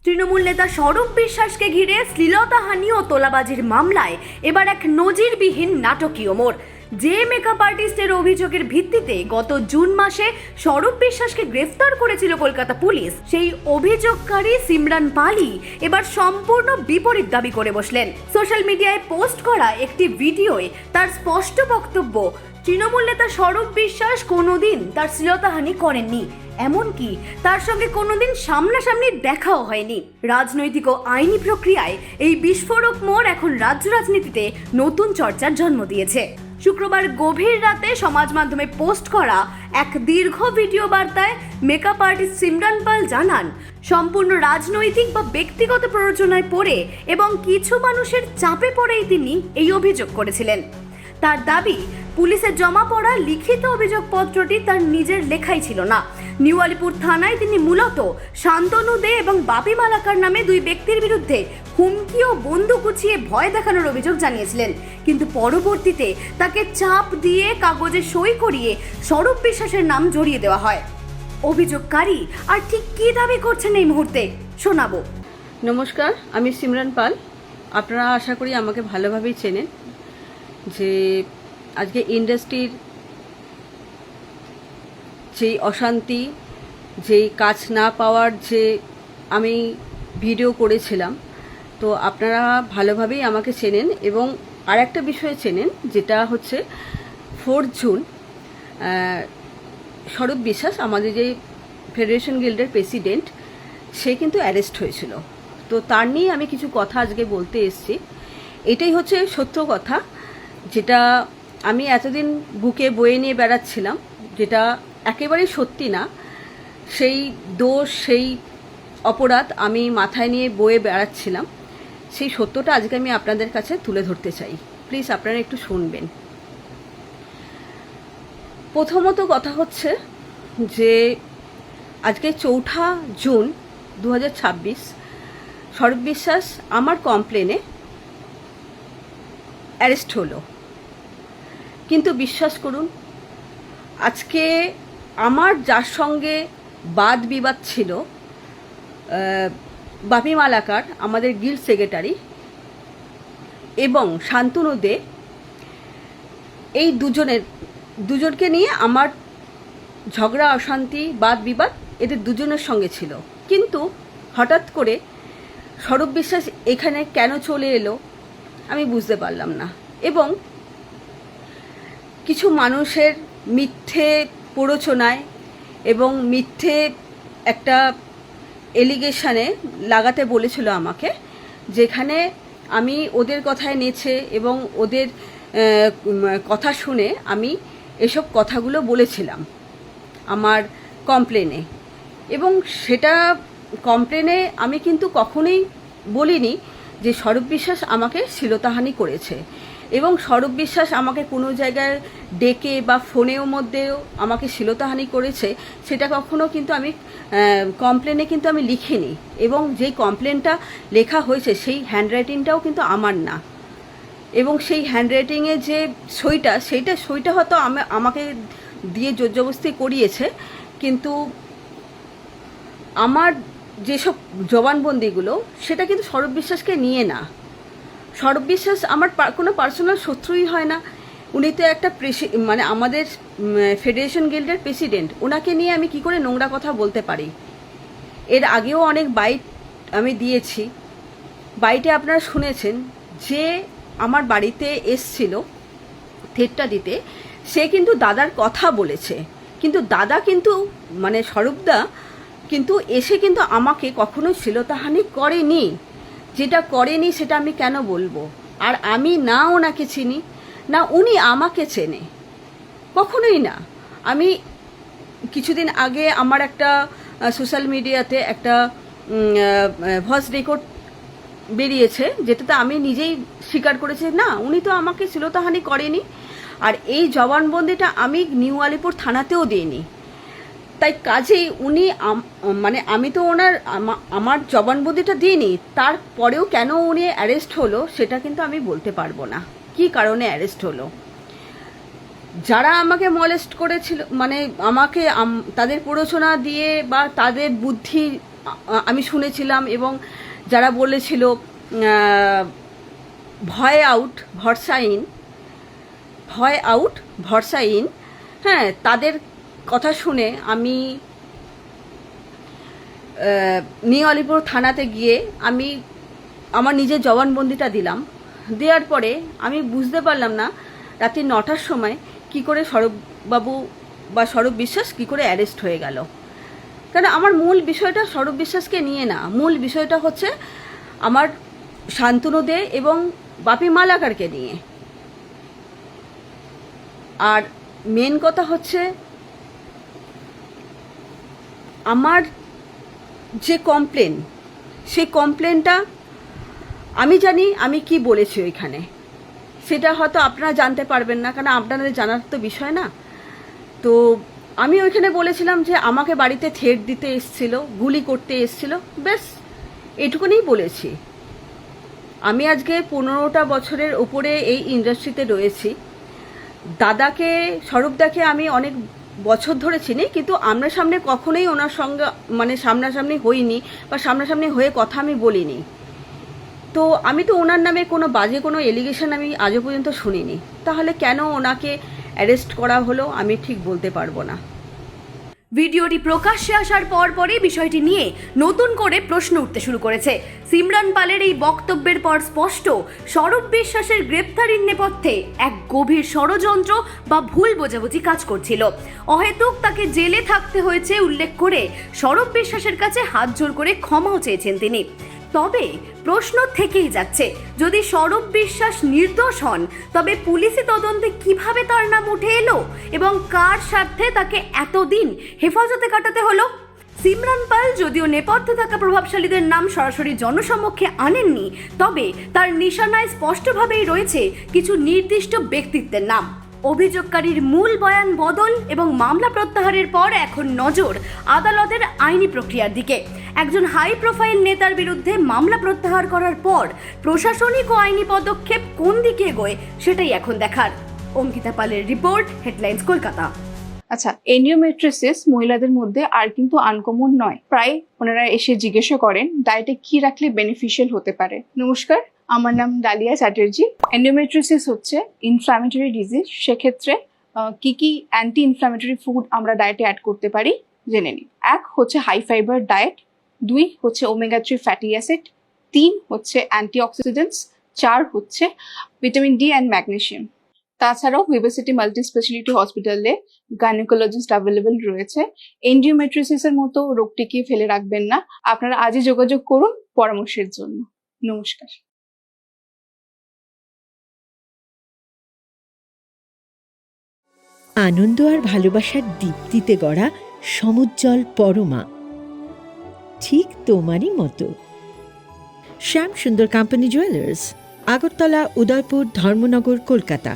তৃণমূল নেতা স্বরূপ বিশ্বাসকে ঘিরে শ্লীলতাহানি ও তোলাবাজির মামলায় এবার এক নজিরবিহীন নাটকীয় মোড়। যে মেকআপ আর্টিস্টের অভিযোগের ভিত্তিতে গত জুন মাসে স্বরূপ বিশ্বাসকে গ্রেফতার করেছিল কলকাতা পুলিশ, সেই অভিযোগকারী সিমরান পালই এবার সম্পূর্ণ বিপরীত দাবি করে বসলেন। সোশ্যাল মিডিয়ায় পোস্ট করা একটি ভিডিওয় তার স্পষ্ট বক্তব্য, তৃণমূল নেতা স্বরূপ বিশ্বাস কোনোদিন তার শ্লীলতাহানি করেননি, এমনকি তার সঙ্গে কোনোদিন সামনাসামনি দেখাও হয়নি। রাজনৈতিক ও আইনি প্রক্রিয়ায় এই বিস্ফোরক মোড় এখন রাজ্য রাজনীতিতে নতুন চর্চার জন্ম দিয়েছে। শুক্রবার গভীর রাতে সমাজ মাধ্যমে পোস্ট করা এক দীর্ঘ ভিডিও বার্তায় মেকআপ আর্টিস্ট সিমরান পাল জানান, সম্পূর্ণ রাজনৈতিক বা ব্যক্তিগত প্ররোচনায় পড়ে এবং কিছু মানুষের চাপে পড়েই তিনি এই অভিযোগ করেছিলেন। তার দাবি, পুলিশের জমা পড়া লিখিত অভিযোগপত্রটি তার নিজের লেখাই ছিল না। নিউ আলিপুর থানায় তিনি মূলত শান্তনু দে এবং বাপি মালাকার নামে দুই ব্যক্তির বিরুদ্ধে হুমকি ও বন্দুক উঁচিয়ে ভয় দেখানোর অভিযোগ জানিয়েছিলেন, কিন্তু পরবর্তীতে তাকে চাপ দিয়ে কাগজে সই করিয়ে স্বরূপ বিশ্বাসের নাম জড়িয়ে দেওয়া হয়। অভিযোগকারী আর ঠিক কী দাবি করছেন এই মুহূর্তে শোনাবো। নমস্কার, আমি সিমরান পাল। আপনারা আশা করি আমাকে ভালোভাবেই চেনেন। যে আজকে ইন্ডাস্ট্রির যেই অশান্তি, যেই কাজ না পাওয়ার যে আমি ভিডিও করেছিলাম, তো আপনারা ভালোভাবেই আমাকে চেনেন। এবং আর একটা বিষয়ে চেনেন, যেটা হচ্ছে 4 জুন স্বরূপ বিশ্বাস, আমাদের যে ফেডারেশন গিল্ডের প্রেসিডেন্ট, সে কিন্তু অ্যারেস্ট হয়েছিল। তো তার নিয়ে আমি কিছু কথা আজকে বলতে এসেছি। এটাই হচ্ছে সত্য কথা, যেটা আমি এতদিন বুকে বয়ে নিয়ে বেড়াচ্ছিলাম, যেটা একেবারেই সত্যি না। সেই দোষ, সেই অপরাধ আমি মাথায় নিয়ে বয়ে বেড়াচ্ছিলাম, সেই সত্যটা আজকে আমি আপনাদের কাছে তুলে ধরতে চাই। প্লিজ আপনারা একটু শুনবেন। প্রথমত কথা হচ্ছে যে আজকে 4 জুন 2026 স্বরূপ বিশ্বাস আমার কমপ্লেনে অ্যারেস্ট হলো। কিন্তু বিশ্বাস করুন, আজকে আমার যার সঙ্গে বাদ বিবাদ ছিল, বাপি মালাকার, আমাদের গিল্ড সেক্রেটারি, এবং শান্তনু দে, এই দুজনকে নিয়ে আমার ঝগড়া, অশান্তি, বাদ বিবাদ এদের দুজনের সঙ্গে ছিল। কিন্তু হঠাৎ করে স্বরূপ বিশ্বাস এখানে কেন চলে এলো আমি বুঝতে পারলাম না। এবং কিছু মানুষের মিথ্যে প্ররোচনায় এবং মিথ্যে একটা এলিগেশনে লাগাতে বলেছিল আমাকে, যেখানে আমি ওদের কথায় নেচে এবং ওদের কথা শুনে আমি এসব কথাগুলো বলেছিলাম আমার কমপ্লেনে। এবং সেটা কমপ্লেনে আমি কিন্তু কখনোই বলিনি যে স্বরূপ বিশ্বাস আমাকে শ্লীলতাহানি করেছে, এবং স্বরূপ বিশ্বাস আমাকে কোনো জায়গায় ডেকে বা ফোনেও মধ্যেও আমাকে শ্লীলতাহানি করেছে, সেটা কখনো কিন্তু আমি কমপ্লেনে কিন্তু আমি লিখিনি। এবং যেই কমপ্লেনটা লেখা হয়েছে সেই হ্যান্ডরাইটিংটাও কিন্তু আমার না। এবং সেই হ্যান্ডরাইটিংয়ে যে সইটা হয়তো আমাকে দিয়ে জোরজবস্তি করিয়েছে, কিন্তু আমার যেসব জবানবন্দিগুলো সেটা কিন্তু স্বরূপ বিশ্বাসকে নিয়ে না। স্বরূপ বিশ্বাস আমার কোনো পার্সোনাল শত্রুই হয় না। উনি তো একটা মানে আমাদের ফেডারেশন গিল্ডের প্রেসিডেন্ট, ওনাকে নিয়ে আমি কি করে নোংরা কথা বলতে পারি? এর আগেও অনেক বাইট আমি দিয়েছি। বাইটে আপনারা শুনেছেন যে আমার বাড়িতে এসছিল থেটটা দিতে, সে কিন্তু দাদার কথা বলেছে, কিন্তু দাদা কিন্তু মানে স্বরূপদা কিন্তু এসে কিন্তু আমাকে কখনো শ্লীলতাহানি করেনি। যেটা করেনি সেটা আমি কেন বলবো? আর আমি না ওনাকে চিনি, না উনি আমাকে চেনে, কখনোই না। আমি কিছুদিন আগে আমার একটা সোশ্যাল মিডিয়াতে একটা ভয়েস রেকর্ড বেরিয়েছে, যেটাতে আমি নিজেই স্বীকার করেছি না, উনি তো আমাকে শ্লীলতাহানি করেনি। আর এই জবানবন্দিটা আমি নিউ আলিপুর থানাতেও দিইনি। তাই কাজেই উনি মানে আমি তো আমার জবানবন্দিটা দিইনি, তারপরেও কেন উনি অ্যারেস্ট হলো সেটা কিন্তু আমি বলতে পারবো না কি কারণে অ্যারেস্ট হলো। যারা আমাকে মলেস্ট করেছিল, মানে আমাকে তাদের প্ররোচনা দিয়ে বা তাদের বুদ্ধি আমি শুনেছিলাম, এবং যারা বলেছিল ভয় আউট ভরসা ইন, হ্যাঁ, তাদের কথা শুনে আমি নিউ আলিপুর থানাতে গিয়ে আমি আমার নিজের জবানবন্দিটা দিলাম। দেওয়ার পরে আমি বুঝতে পারলাম না রাত্রি 9টার সময় কি করে সৌরভবাবু বা সৌরভ বিশ্বাস কী করে অ্যারেস্ট হয়ে গেল। কারণ আমার মূল বিষয়টা সৌরভ বিশ্বাসকে নিয়ে না, মূল বিষয়টা হচ্ছে আমার শান্তনু দে এবং বাপি মালাকারকে নিয়ে। আর মেন কথা হচ্ছে আমার যে কমপ্লেন, সেই কমপ্লেনটা আমি জানি আমি কি বলেছি ওইখানে, সেটা হয়তো আপনারা জানতে পারবেন না, কারণ আপনাদের জানার তো বিষয় না। তো আমি ওইখানে বলেছিলাম যে আমাকে বাড়িতে থ্রেট দিতে এসছিল, গুলি করতে এসছিল, ব্যাস এটুকুনি বলেছি। আমি আজকে 15টা বছরের উপরে এই ইন্ডাস্ট্রিতে রয়েছি। দাদাকে, স্বরূপদাকে আমি অনেক বছর ধরে চিনি, কিন্তু আমরা সামনে কখনোই ওনার সঙ্গে মানে সামনাসামনি হইনি বা সামনাসামনি হয়ে কথা আমি বলিনি। তো আমি তো ওনার নামে কোনো বাজে কোনো এলিগেশন আমি আজও পর্যন্ত শুনিনি। তাহলে কেন ওনাকে অ্যারেস্ট করা হলো আমি ঠিক বলতে পারবো না। ভিডিওটি প্রকাশ্যে আসার পরই বিষয়টি নিয়ে নতুন করে প্রশ্ন উঠতে শুরু করেছে। সিমরান পালের এই বক্তব্যের পর স্পষ্ট সৌরভ বিশ্বাসের গ্রেপ্তারির নেপথ্যে এক গভীর ষড়যন্ত্র বা ভুল বোঝাবুঝি কাজ করছিল। অহেতুক তাকে জেলে থাকতে হয়েছে উল্লেখ করে সৌরভ বিশ্বাসের কাছে হাত জোড় করে ক্ষমাও চেয়েছেন তিনি। তবে প্রশ্ন থেকেই যাচ্ছে, যদি সৌরভ বিশ্বাস নির্দোষ হন তবে পুলিশি তদন্তে কিভাবে তার নাম উঠে এলো এবং কার স্বার্থে তাকে এতদিন হেফাজতে কাটাতে হলো? সিমরান পাল যদিও নেপথ্যে থাকা প্রভাবশালীদের নাম সরাসরি জনসমক্ষে আনেননি, তবে তার নিশানায় স্পষ্টভাবেই রয়েছে কিছু নির্দিষ্ট ব্যক্তিত্বের নাম। অভিযোগকারীর মূল বয়ান বদল এবং মামলা প্রত্যাহারের পর এখন নজর আদালতের আইনি প্রক্রিয়ার দিকে। একজন হাই প্রোফাইল নেতার বিরুদ্ধে মামলা প্রত্যাহার করার পর প্রশাসনিক ও আইনি পদক্ষেপ কোন দিকে এগোয় সেটাই এখন দেখার। অঙ্কিতা পালের রিপোর্ট, হেডলাইন্স কলকাতা। আচ্ছা, এন্ডোমেট্রিওসিস মহিলাদের মধ্যে আর কিন্তু আনকমন নয়। প্রায় ওনারা এসে জিজ্ঞাসা করেন ডায়েটে কি রাখলে বেনিফিশিয়াল হতে পারে। নমস্কার, আমার নাম ডালিয়া চ্যাটার্জি। এন্ডোমেট্রিওসিস হচ্ছে ইনফ্ল্যামেটরি ডিজিজ। সেক্ষেত্রে কি কি অ্যান্টি ইনফ্ল্যামেটরি ফুড আমরা ডায়েটে অ্যাড করতে পারি জেনে নিই। 1 হচ্ছে হাই ফাইবার ডায়েট, 2 হচ্ছে ওমেগা 3 ফ্যাটি অ্যাসিড, 3 হচ্ছে অ্যান্টিঅক্সিডেন্টস, 4 হচ্ছে ভিটামিন ডি অ্যান্ড ম্যাগনেসিয়াম। তাছাড়াও ভিভাসিটি মাল্টি স্পেশালিটি হসপিটালে গাইনোকোলজিস্ট অ্যাভেলেবেল রয়েছে। এন্ডোমেট্রিওসিসের মতো রোগটিকে ফেলে রাখবেন না, আপনারা আজই যোগাযোগ করুন পরামর্শের জন্য। নমস্কার। আনন্দ আর ভালোবাসার দীপ্তিতে গড়া সমুজ্জ্বল পরমা, ঠিক তোমারই মতো। শ্যাম সুন্দর কোম্পানি জুয়েলার্স, আগরতলা, উদয়পুর, ধর্মনগর, কলকাতা।